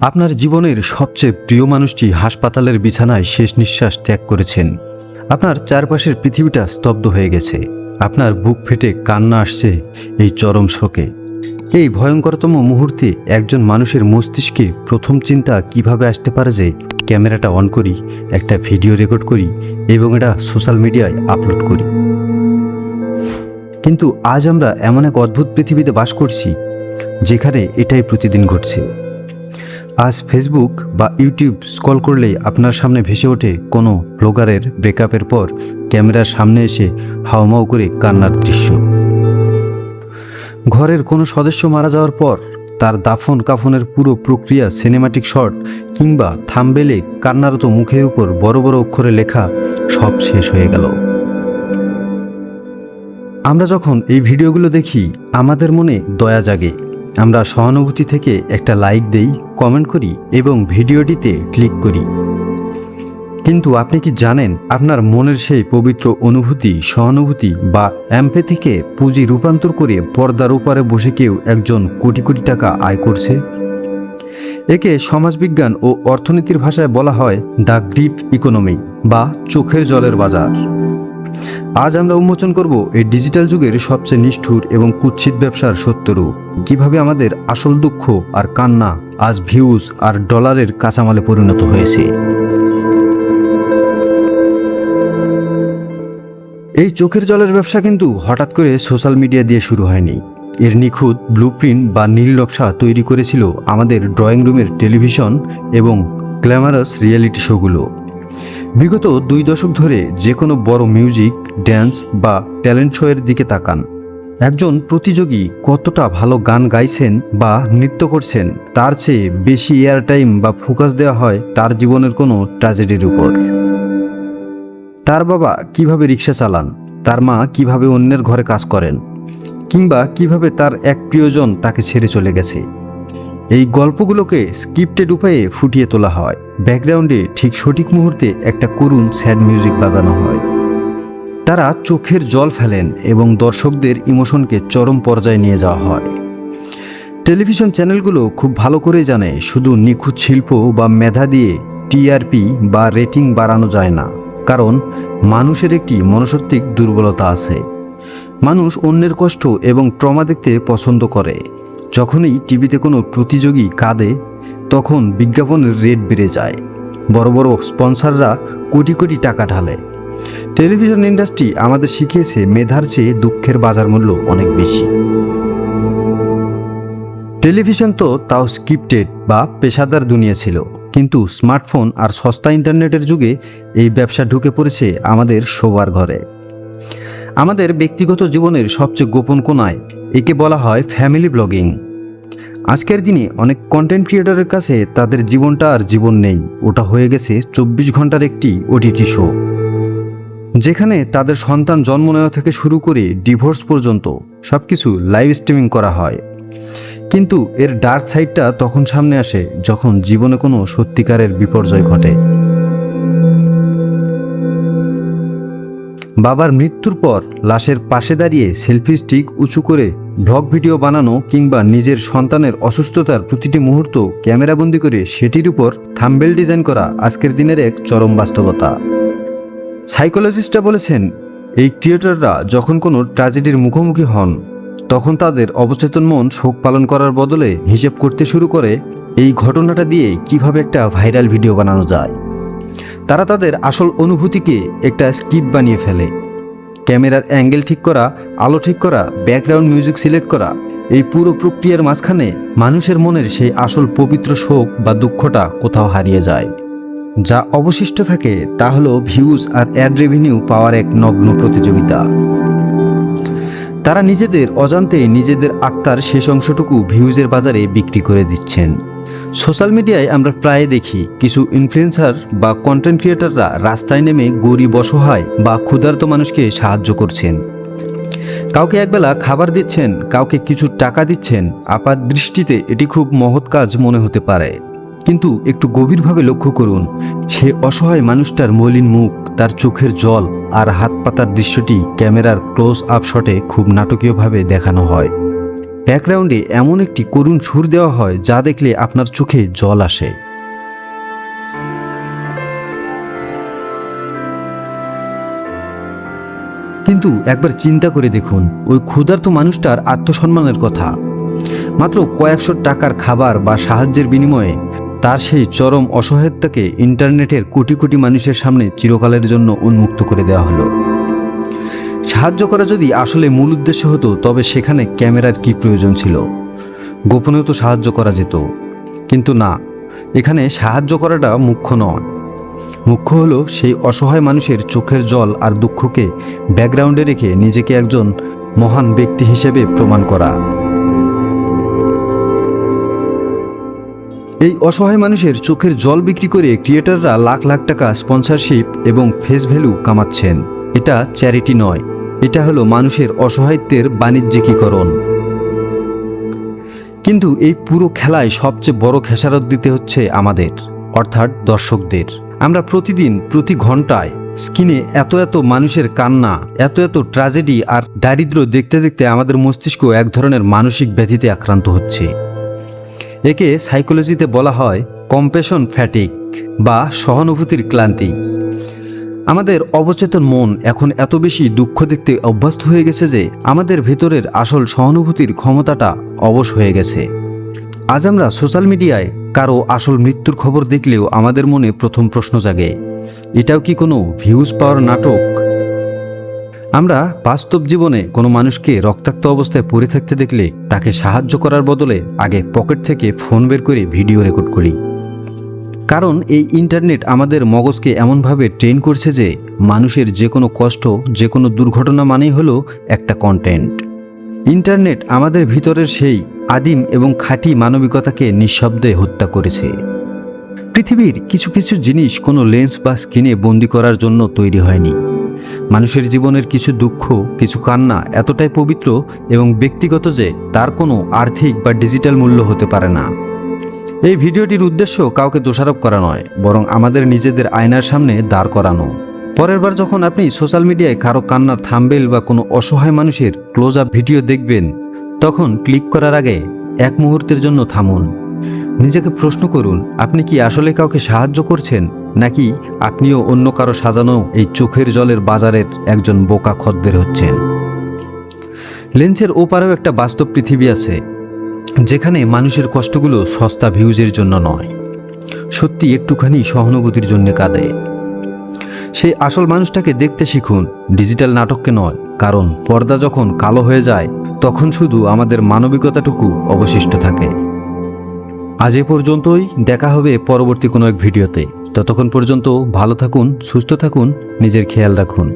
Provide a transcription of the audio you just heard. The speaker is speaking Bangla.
আপনার জীবনের সবচেয়ে প্রিয় মানুষটি হাসপাতালের বিছানায় শেষ নিঃশ্বাস ত্যাগ করেছেন। আপনার চারপাশের পৃথিবীটা স্তব্ধ হয়ে গেছে। আপনার বুক ফেটে কান্না আসছে এই চরম শোকে। এই ভয়ঙ্করতম মুহূর্তে একজন মানুষের মস্তিষ্কে প্রথম চিন্তা কিভাবে আসতে পারে যে ক্যামেরাটা অন করি, একটা ভিডিও রেকর্ড করি এবং এটা সোশ্যাল মিডিয়ায় আপলোড করি। কিন্তু আজ আমরা এমন এক অদ্ভুত পৃথিবীতে বাস করছি যেখানে এটাই প্রতিদিন ঘটছে। আজ ফেসবুক বা ইউটিউব স্ক্রল করলেই আপনার সামনে ভেসে ওঠে কোনো ব্লগারের ব্রেকআপের পর ক্যামেরার সামনে এসে হাউমাউ করে কান্নার দৃশ্য। ঘরের কোনো সদস্য মারা যাওয়ার পর তার দাফন কাফনের পুরো প্রক্রিয়া সিনেমাটিক শট কিংবা থাম্বনেলে কান্নারত মুখের উপর বড় বড় অক্ষরে লেখা সব শেষ হয়ে গেল। আমরা যখন এই ভিডিওগুলো দেখি আমাদের মনে দয়া জাগে। আমরা সহানুভূতি থেকে একটা লাইক দেই, কমেন্ট করি এবং ভিডিওটিতে ক্লিক করি। কিন্তু আপনি কি জানেন আপনার মনের সেই পবিত্র অনুভূতি, সহানুভূতি বা এমপ্যাথিকে পুঁজি রূপান্তর করে পর্দার উপরে বসে কেউ একজন কোটি কোটি টাকা আয় করছে? একে সমাজবিজ্ঞান ও অর্থনীতির ভাষায় বলা হয় দ্য গ্রিপ ইকোনমি বা চোখের জলের বাজার। আজ আমরা উন্মোচন করব এই ডিজিটাল যুগের সবচেয়ে নিষ্ঠুর এবং কুৎসিত ব্যবসার সত্য রূপ। কিভাবে আমাদের আসল দুঃখ আর কান্না আজ ভিউজ আর ডলারের কাঁচামালে পরিণত হয়েছে। এই চোখের জলের ব্যবসা কিন্তু হঠাৎ করে সোশ্যাল মিডিয়া দিয়ে শুরু হয়নি। এর নিখুঁত ব্লুপ্রিন্ট বা নীল নকশা তৈরি করেছিল আমাদের ড্রয়িং রুমের টেলিভিশন এবং গ্ল্যামারাস রিয়েলিটি শোগুলো। বিগত 2 দশক ধরে যে কোনো বড় মিউজিক, ড্যান্স বা ট্যালেন্ট শোয়ের দিকে তাকান। একজন প্রতিযোগী কতটা ভালো গান গাইছেন বা নৃত্য করছেন তার চেয়ে বেশি এয়ার টাইম বা ফোকাস দেওয়া হয় তার জীবনের কোনো ট্র্যাজেডির উপর। তার বাবা কিভাবে রিক্সা চালান, তার মা কিভাবে অন্যের ঘরে কাজ করেন, কিংবা কিভাবে তার এক প্রিয়জন তাকে ছেড়ে চলে গেছে। এই গল্পগুলোকে স্ক্রিপ্টেড উপায়ে ফুটিয়ে তোলা হয়। ব্যাকগ্রাউন্ডে ঠিক সঠিক মুহূর্তে একটা করুণ স্যাড মিউজিক বাজানো হয়। তারা চোখের জল ফেলেন এবং দর্শকদের ইমোশনকে চরম পর্যায়ে নিয়ে যাওয়া হয়। টেলিভিশন চ্যানেলগুলো খুব ভালো করে জানে শুধু নিখুঁত শিল্প বা মেধা দিয়ে টিআরপি বা রেটিং বাড়ানো যায় না। কারণ মানুষের একটি মনস্তাত্ত্বিক দুর্বলতা আছে। মানুষ অন্যের কষ্ট এবং ট্রমা দেখতে পছন্দ করে। যখনই টিভিতে কোনো প্রতিযোগী কাঁদে তখন বিজ্ঞাপনের রেট বেড়ে যায়। বড় বড় স্পন্সররা কোটি কোটি টাকা ঢালে। টেলিভিশন ইন্ডাস্ট্রি আমাদের শিখিয়েছে মেধার চেয়ে দুঃখের বাজার মূল্য অনেক বেশি। টেলিভিশন তো তাও স্ক্রিপ্টেড বা পেশাদার দুনিয়া ছিল, কিন্তু স্মার্টফোন আর সস্তা ইন্টারনেটের যুগে এই ব্যবসা ঢুকে পড়েছে আমাদের শোবার ঘরে, আমাদের ব্যক্তিগত জীবনের সবচেয়ে গোপন কোণায়। একে বলা হয় ফ্যামিলি ব্লগিং। আজকের দিনে অনেক কন্টেন্ট ক্রিয়েটরের কাছে তাদের জীবনটা আর জীবন নেই, ওটা হয়ে গেছে 24 ঘন্টার একটি ওটিটি শো, যেখানে তাদের সন্তান জন্ম নেওয়া থেকে শুরু করে ডিভোর্স পর্যন্ত সবকিছু লাইভ স্ট্রিমিং করা হয়। কিন্তু এর ডার্ক সাইডটা তখন সামনে আসে যখন জীবনে কোনো সত্যিকারের বিপর্যয় ঘটে। বাবার মৃত্যুর পর লাশের পাশে দাঁড়িয়ে সেলফি স্টিক উঁচু করে ব্লগ ভিডিও বানানো কিংবা নিজের সন্তানের অসুস্থতার প্রতিটি মুহূর্ত ক্যামেরাবন্দি করে সেটির উপর থাম্বনেল ডিজাইন করা আজকের দিনের এক চরম বাস্তবতা। সাইকোলজিস্টরা বলেছেন এই ক্রিয়েটররা যখন কোনো ট্র্যাজেডির মুখোমুখি হন তখন তাদের অবচেতন মন শোক পালন করার বদলে হিসেব করতে শুরু করে এই ঘটনাটা দিয়ে কিভাবে একটা ভাইরাল ভিডিও বানানো যায়। তারা তাদের আসল অনুভূতিকে একটা স্ক্রিপ্ট বানিয়ে ফেলে। ক্যামেরার অ্যাঙ্গেল ঠিক করা, আলো ঠিক করা, ব্যাকগ্রাউন্ড মিউজিক সিলেক্ট করা, এই পুরো প্রক্রিয়ার মাঝখানে মানুষের মনের সেই আসল পবিত্র শোক বা দুঃখটা কোথাও হারিয়ে যায়। যা অবশিষ্ট থাকে তা হলো ভিউজ আর অ্যাড রেভিনিউ পাওয়ার এক নগ্ন প্রতিযোগিতা। তারা নিজেদের অজান্তে নিজেদের আত্মার শেষ অংশটুকু ভিউজের বাজারে বিক্রি করে দিচ্ছেন। সোশ্যাল মিডিয়ায় আমরা প্রায় দেখি কিছু ইনফ্লুয়েন্সার বা কন্টেন্ট ক্রিয়েটররা রাস্তায় নেমে গরিব, অসহায় বা ক্ষুধার্ত মানুষকে সাহায্য করছেন। কাউকে একবেলা খাবার দিচ্ছেন, কাউকে কিছু টাকা দিচ্ছেন। আপাত দৃষ্টিতে এটি খুব মহৎ কাজ মনে হতে পারে, কিন্তু একটু গভীরভাবে লক্ষ্য করুন, সে অসহায় মানুষটার মলিন মুখ, তার চোখের জল আর হাত পাতার দৃশ্যটি ক্যামেরার ক্লোজ আপ শটে খুব নাটকীয়ভাবে দেখানো হয়। ব্যাকগ্রাউন্ডে এমন একটি করুণ সুর দেওয়া হয় যা দেখলে আপনার চোখে জল আসে। কিন্তু একবার চিন্তা করে দেখুন, ওই ক্ষুধার্ত মানুষটার আত্মসম্মানের কথা। মাত্র কয়েকশো টাকার খাবার বা সাহায্যের বিনিময়ে তার সেই চরম অসহায়তাকে ইন্টারনেটের কোটি কোটি মানুষের সামনে চিরকালের জন্য উন্মুক্ত করে দেওয়া হলো। সাহায্য করা যদি আসলে মূল উদ্দেশ্য হতো, তবে সেখানে ক্যামেরার কি প্রয়োজন ছিল? গোপনেও তো সাহায্য করা যেত। কিন্তু না, এখানে সাহায্য করাটা মুখ্য নয়। মুখ্য হলো সেই অসহায় মানুষের চোখের জল আর দুঃখকে ব্যাকগ্রাউন্ডে রেখে নিজেকে একজন মহান ব্যক্তি হিসেবে প্রমাণ করা। এই অসহায় মানুষের চোখের জল বিক্রি করে ক্রিয়েটররা লাখ লাখ টাকা স্পন্সরশিপ এবং ফেস ভ্যালু কামাচ্ছেন। এটা চ্যারিটি নয়, এটা হলো মানুষের অসহায়ত্বের বাণিজ্যিকীকরণ। কিন্তু এই পুরো খেলায় সবচেয়ে বড় খেসারত দিতে হচ্ছে আমাদের, অর্থাৎ দর্শকদের। আমরা প্রতিদিন প্রতি ঘন্টায় স্ক্রিনে এত এত মানুষের কান্না, এত এত ট্র্যাজেডি আর দারিদ্র্য দেখতে দেখতে আমাদের মস্তিষ্ক এক ধরনের মানসিক ব্যাধিতে আক্রান্ত হচ্ছে। একে সাইকোলজিতে বলা হয় কম্প্যাশন ফ্যাটিক বা সহানুভূতির ক্লান্তি। আমাদের অবচেতন মন এখন এত বেশি দুঃখ দেখতে অভ্যস্ত হয়ে গেছে যে আমাদের ভেতরের আসল সহানুভূতির ক্ষমতাটা অবশ হয়ে গেছে। আজ আমরা সোশ্যাল মিডিয়ায় কারো আসল মৃত্যুর খবর দেখলেও আমাদের মনে প্রথম প্রশ্ন জাগে, এটাও কি কোনো ভিউজ পাওয়ার নাটক? আমরা বাস্তব জীবনে কোনো মানুষকে রক্তাক্ত অবস্থায় পড়ে থাকতে দেখলে তাকে সাহায্য করার বদলে আগে পকেট থেকে ফোন বের করে ভিডিও রেকর্ড করি। কারণ এই ইন্টারনেট আমাদের মগজকে এমনভাবে ট্রেন করছে যে মানুষের যে কোনো কষ্ট, যে কোনো দুর্ঘটনা মানেই হলো একটা কন্টেন্ট। ইন্টারনেট আমাদের ভিতরের সেই আদিম এবং খাঁটি মানবিকতাকে নিঃশব্দে হত্যা করেছে। পৃথিবীর কিছু কিছু জিনিস কোনো লেন্স বা স্ক্রিনে বন্দি করার জন্য তৈরি হয়নি। মানুষের জীবনের কিছু দুঃখ, কিছু কান্না এতটাই পবিত্র এবং ব্যক্তিগত যে তার কোনো আর্থিক বা ডিজিটাল মূল্য হতে পারে না। এই ভিডিওটির উদ্দেশ্য কাউকে দোষারোপ করা নয়, বরং আমাদের নিজেদের আয়নার সামনে দাঁড় করানো। পরের বার যখন আপনি সোশ্যাল মিডিয়ায় কারো কান্নার থাম্বনেল বা কোনো অসহায় মানুষের ক্লোজ আপ ভিডিও দেখবেন, তখন ক্লিক করার আগে এক মুহূর্তের জন্য থামুন। নিজেকে প্রশ্ন করুন, আপনি কি আসলে কাউকে সাহায্য করছেন, নাকি আপনিও অন্য কারো সাজানো এই চোখের জলের বাজারের একজন বোকা খদ্দের হচ্ছেন? লেন্সের ওপারেও একটা বাস্তব পৃথিবী আছে, যেখানে মানুষের কষ্টগুলো সস্তা ভিউজের জন্য নয়, সত্যি একটুখানি সহানুভূতির জন্য কাঁদে। সেই আসল মানুষটাকে দেখতে শিখুন, ডিজিটাল নাটককে নয়। কারণ পর্দা যখন কালো হয়ে যায়, তখন শুধু আমাদের মানবিকতাটুকু অবশিষ্ট থাকে। আজ এ পর্যন্তই, দেখা হবে পরবর্তী কোনো এক ভিডিওতে। ততক্ষণ পর্যন্ত ভালো থাকুন, সুস্থ থাকুন, নিজের খেয়াল রাখুন।